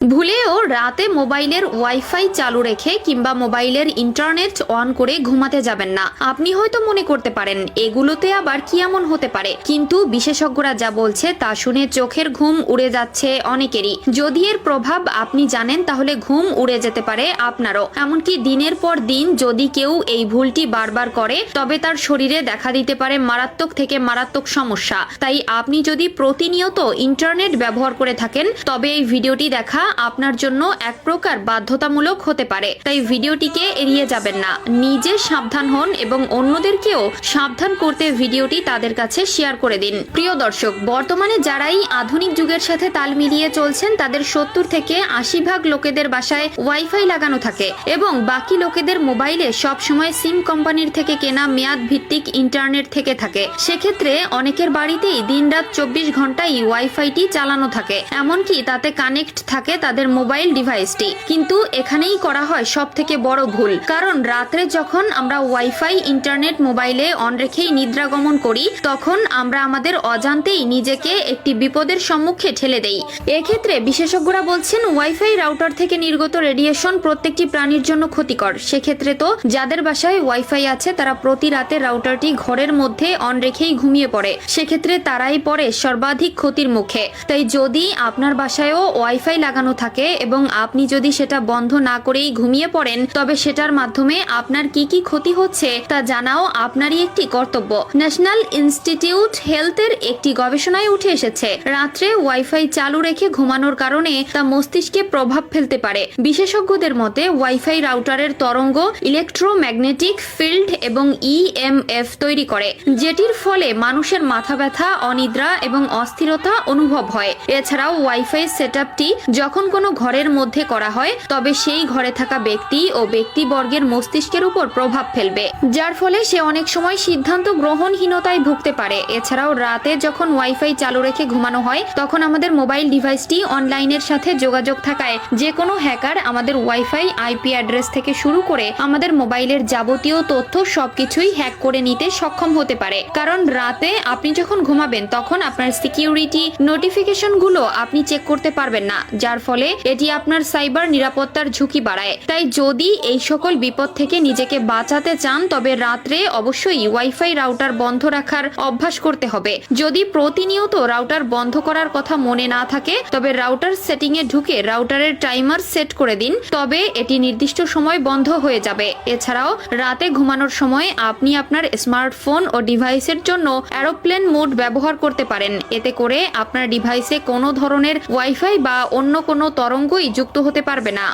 ভুলেও রাতে মোবাইলের ওয়াইফাই চালু রেখে কিংবা মোবাইলের ইন্টারনেট অন করে ঘুমাতে যাবেন না। আপনি হয়তো মনে করতে পারেন এগুলোতে আবার কি এমন হতে পারে, কিন্তু বিশেষজ্ঞরা যা বলছে তা শুনে চোখের ঘুম উড়ে যাচ্ছে অনেকেরই। যদি এর প্রভাব আপনি জানেন তাহলে ঘুম উড়ে যেতে পারে আপনারও। এমনকি দিনের পর দিন যদি কেউ এই ভুলটি বারবার করে তবে তার শরীরে দেখা দিতে পারে মারাত্মক থেকে মারাত্মক সমস্যা। তাই আপনি যদি প্রতিনিয়ত ইন্টারনেট ব্যবহার করে থাকেন তবে এই ভিডিওটি দেখা আপনার জন্য এক প্রকার বাধ্যতামূলক হতে পারে। তাই ভিডিওটিকে এড়িয়ে যাবেন না, নিজে সাবধান হন এবং অন্যদেরকেও সাবধান করতে ভিডিওটি তাদের কাছে শেয়ার করে দিন। প্রিয় দর্শক, বর্তমানে যারাই আধুনিক যুগের সাথে তাল মিলিয়ে চলছেন তাদের 70 থেকে 80% লোকেদের বাসায় ওয়াইফাই লাগানো থাকে এবং বাকি লোকেদের মোবাইলে সব সময় সিম কোম্পানির থেকে কেনা মেয়াদ ভিত্তিক ইন্টারনেট থেকে থাকে। সেক্ষেত্রে অনেকের বাড়িতেই দিনরাত 24 ঘন্টাই ওয়াইফাইটি চালানো থাকে, এমনকি তাতে কানেক্ট থাকে তাদের মোবাইল ডিভাইসটি। কিন্তু এখানেই করা হয় সব থেকে বড় ভুল, কারণ রাত্রে যখন আমরা ওয়াইফাই ইন্টারনেট মোবাইলে অন রেখেই নিদ্রা গমন করি তখন আমরা আমাদের অজান্তেই নিজেকে একটি বিপদের সম্মুখে ঠেলে দেই। এক্ষেত্রে বিশেষজ্ঞরা বলছেন ওয়াইফাই রাউটার থেকে নির্গত রেডিয়েশন প্রত্যেকটি প্রাণীর জন্য ক্ষতিকর। সেক্ষেত্রে তো যাদের বাসায় ওয়াইফাই আছে তারা প্রতি রাতে রাউটারটি ঘরের মধ্যে অন রেখেই ঘুমিয়ে পড়ে, সেক্ষেত্রে তারাই পড়ে সর্বাধিক ক্ষতির মুখে। তাই যদি আপনার বাসায়ও ওয়াইফাই লাগানো থাকে এবং আপনি যদি সেটা বন্ধ না করেই ঘুমিয়ে পড়েন তবে সেটার মাধ্যমে আপনার কি কি ক্ষতি হচ্ছে তা জানাও আপনারই একটি কর্তব্য। ন্যাশনাল ইনস্টিটিউট হেলথের একটি গবেষণায় উঠে এসেছে রাত্রে ওয়াইফাই চালু রেখে ঘুমানোর কারণে তা মস্তিষ্কে প্রভাব ফেলতে পারে। বিশেষজ্ঞদের মতে ওয়াইফাই রাউটারের তরঙ্গ ইলেকট্রোম্যাগনেটিক ফিল্ড এবং ইএমএফ তৈরি করে, যেটির ফলে মানুষের মাথা ব্যথা, অনিদ্রা এবং অস্থিরতা অনুভব হয়। এছাড়াও ওয়াইফাই সেটআপটি যখন কোনো ঘরের মধ্যে করা হয় তবে সেই ঘরে থাকা ব্যক্তি ও ব্যক্তিবর্গের মস্তিষ্কের উপর প্রভাব ফেলবে, যার ফলে সে অনেক সময় সিদ্ধান্ত গ্রহণহীনতায় ভুগতে পারে। এছাড়াও রাতে যখন ওয়াইফাই চালু রেখে ঘুমানো হয় তখন আমাদের মোবাইল ডিভাইসটি অনলাইনের সাথে যোগাযোগ থাকায় যে কোনো হ্যাকার আমাদের ওয়াইফাই আইপি অ্যাড্রেস থেকে শুরু করে আমাদের মোবাইলের যাবতীয় তথ্য সবকিছুই হ্যাক করে নিতে সক্ষম হতে পারে। কারণ রাতে আপনি যখন ঘুমাবেন তখন আপনার সিকিউরিটি নোটিফিকেশনগুলো আপনি চেক করতে পারবেন না, যার ফলে এটি আপনার সাইবার নিরাপত্তার ঝুঁকি বাড়ায়। তাই যদি এই সকল বিপদ থেকে নিজেকে বাঁচাতে চান তবে রাত্রে অবশ্যই ওয়াইফাই রাউটার বন্ধ রাখার অভ্যাস করতে হবে। যদি প্রতিনিয়ত রাউটার বন্ধ করার কথা মনে না থাকে তবে রাউটার সেটিং এ ঢুকে রাউটারের টাইমার সেট করে দিন, তবে এটি নির্দিষ্ট সময় বন্ধ হয়ে যাবে। এছাড়াও রাতে ঘুমানোর সময় আপনি আপনার স্মার্টফোন ও ডিভাইসের জন্য এরোপ্লেন মোড ব্যবহার করতে পারেন। এতে করে আপনার ডিভাইসে কোনো ধরনের ওয়াইফাই বা অন্য কোনো তরঙ্গই যুক্ত হতে পারবে না।